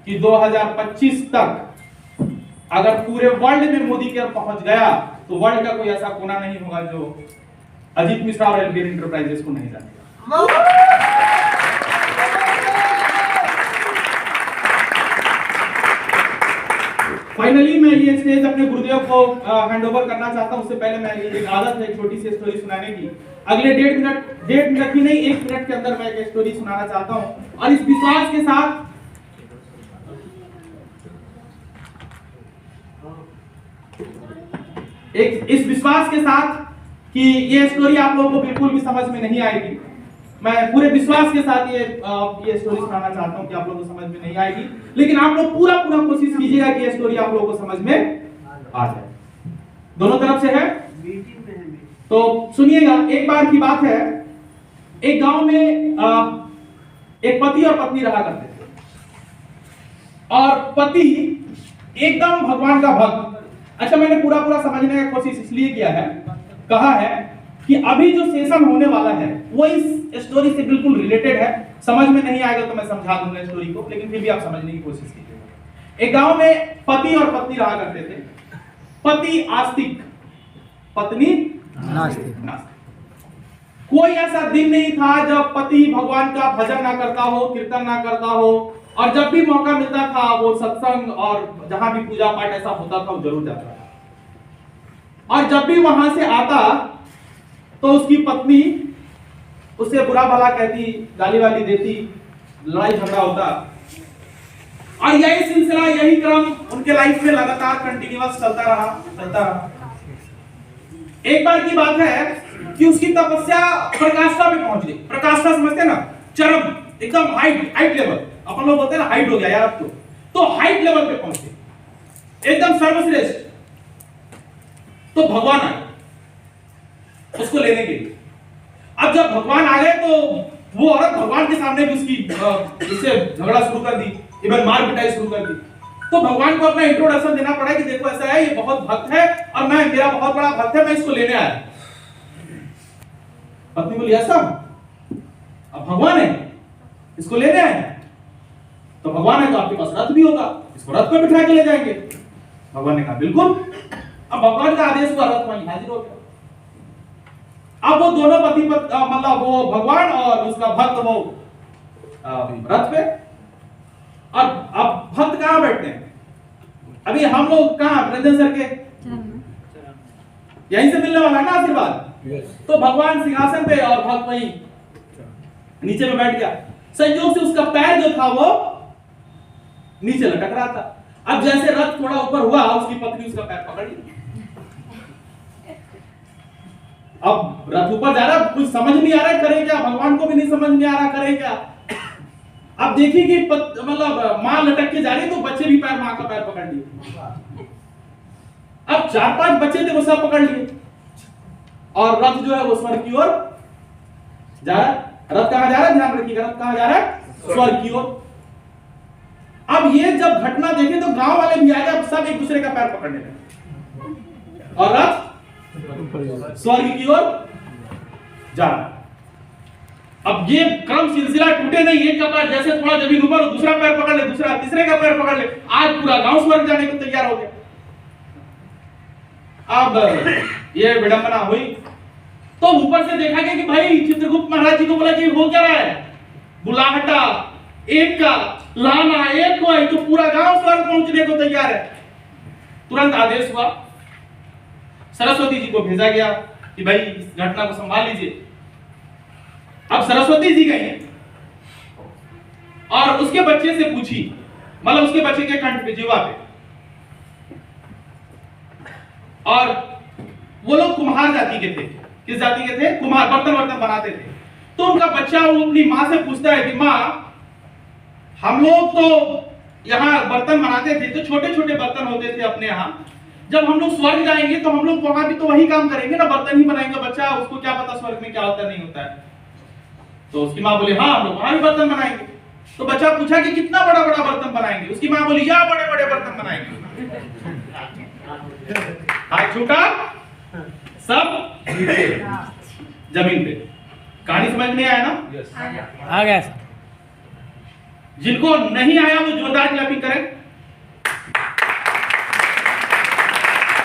कि 2025 तक अगर पूरे वर्ल्ड में मोदी केयर पहुंच गया तो वर्ल्ड का कोई ऐसा कोना नहीं होगा जो अजीत मिश्रा और एल्बियन इंटरप्राइजेस को नहीं जानेगा। फाइनली मैं ये स्टेज अपने गुरुदेव को हैंडओवर करना चाहता हूं। उससे पहले मैं एक आदत है छोटी सी स्टोरी सुनाने की। अगले 1.5 मिनट भी नहीं, 1 मिनट के अंदर मैं एक स्टोरी सुनाना चाहता हूं और इस विश्वास के साथ इस विश्वास के साथ कि ये स्टोरी आप लोगों को बिल्कुल भी समझ में नहीं आएगी। मैं पूरे विश्वास के साथ ये स्टोरी सुनाना चाहता हूं कि आप लोगों को समझ में नहीं आएगी, लेकिन आप लोग पूरा कोशिश कीजिएगा कि ये स्टोरी आप लोगों को समझ में आ जाए। दोनों तरफ से है तो सुनिएगा। एक बार की बात है, एक गांव में एक पति और पत्नी रहा करते थे और पति एकदम भगवान का भक्त। अच्छा, मैंने पूरा समझने की कोशिश इसलिए किया है, कहा है कि अभी जो सेशन होने वाला है वो इस स्टोरी से बिल्कुल रिलेटेड है। समझ में नहीं आएगा तो मैं समझा दूंगा स्टोरी को, लेकिन फिर भी आप समझने की कोशिश कीजिएगा। एक गांव में पति और पत्नी रहा करते थे। पति आस्तिक, पत्नी नास्तिक। कोई ऐसा दिन नहीं था जब पति भगवान का भजन ना करता हो, कीर्तन ना करता हो, और जब भी मौका मिलता था वो सत्संग और जहां भी पूजा पाठ ऐसा होता था वो जरूर जाता था। और जब भी वहां से आता तो उसकी पत्नी उससे बुरा भला कहती, गाली वाली देती, लड़ाई झगड़ा होता और यही सिलसिला, यही क्रम उनके लाइफ में लगातार कंटिन्यूअस चलता रहा। एक बार की बात है कि उसकी तपस्या प्रकाष्ठा में पहुंच गई। प्रकाष्ठा समझते हैं ना, चरम, एकदम हाइट लेवल। अपन लोग बोलते हैं ना हाइट हो गया यार अब तो हाइट लेवल पे पहुंचे, एकदम सर्वश्रेष्ठ। तो भगवान आए उसको लेने के लिए। अब जब भगवान आ गए तो वो औरत भगवान के सामने भी उससे झगड़ा शुरू कर दी, इवन मार पिटाई शुरू कर दी। तो भगवान को अपना इंट्रोडक्शन देना पड़ा कि देखो ऐसा है, ये बहुत भक्त है और मेरा बहुत बड़ा भक्त है, मैं इसको लेने आया। पत्नी बोली ऐसा, अब भगवान है इसको लेने आए, तो भगवान है तो आपके पास रथ भी होगा, इसको रथ पे बिठा के ले जाएंगे। भगवान ने कहा बिल्कुल। अब भगवान का आदेश हुआ, रथ वहीं हाजिर हो गया। अब वो दोनों पति मतलब वो भगवान और उसका भक्त वो रथ पे। और अब भक्त कहां बैठते हैं? अभी हम लोग कहां, रंजन सर के यहीं से मिलने वाला है ना आशीर्वाद। तो भगवान सिंहासन पे और भक्त वहीं नीचे में बैठ गया। संयोग से उसका पैर जो था वो नीचे लटक रहा था। अब जैसे रथ थोड़ा ऊपर हुआ, उसकी पत्नी उसका पैर पकड़ ली। अब रथ ऊपर जा रहा, कुछ समझ नहीं आ रहा करे क्या, भगवान को भी नहीं समझ में आ रहा करे क्या। अब देखिए कि मतलब मां लटक के जा रही, तो बच्चे भी पैर, मां का पैर पकड़ लिए। अब 4-5 बच्चे थे वो सब पकड़ लिए और रथ जो है वो स्वर्ग की ओर जा रहा है। रथ कहां जा रहा है, ध्यान रखिएगा, रथ कहां जा रहा है? स्वर्ग की ओर। अब ये जब घटना देखे तो गांव वाले भी आए, अब सब एक दूसरे का पैर पकड़ने लगे और रथ स्वर्ग की ओर जा रहा है। अब ये क्रम सिलसिला टूटे नहीं, एक का पैर जैसे थोड़ा जमीन ऊपर, दूसरा पैर पकड़ ले, दूसरा तीसरे का पैर पकड़ ले। आज पूरा गांव स्वर्ग जाने को तैयार हो गया। अब ये विडंबना हुई तो ऊपर से देखा गया कि भाई चित्रगुप्त महाराज जी को बोला कि हो क्या रहा है, बुलाहटा एक का लाना एक को, तो पूरा गांव स्वर्ग पहुंचने को तैयार है। तुरंत आदेश हुआ, सरस्वती जी को भेजा गया कि भाई इस घटना को संभाल लीजिए। अब सरस्वती जी गई और उसके बच्चे से पूछी, मतलब उसके बच्चे के कंठ पे, जीवा पे। और वो लोग कुम्हार जाति के थे। किस जाति के थे? कुम्हार, बर्तन बनाते थे। तो उनका बच्चा वो अपनी माँ से पूछता है कि माँ, हम लोग तो यहाँ बर्तन बनाते थे, तो छोटे छोटे बर्तन होते थे अपने यहाँ, जब हम लोग स्वर्ग जाएंगे तो हम लोग वहां भी तो वही काम करेंगे ना, बर्तन ही बनाएंगे। बच्चा उसको क्या पता स्वर्ग में क्या होता है नहीं होता है। तो उसकी माँ बोली हाँ, हम लोग वहां भी बर्तन बनाएंगे। तो बच्चा पूछा कि कितना बड़ा बड़ा बर्तन बनाएंगे? उसकी माँ बोली या बड़े बड़े बर्तन बनाएंगे। हाथ छूटा, सब जमीन पे। कहानी समझ में आया ना? आ गया। जिनको नहीं आया वो जोरदार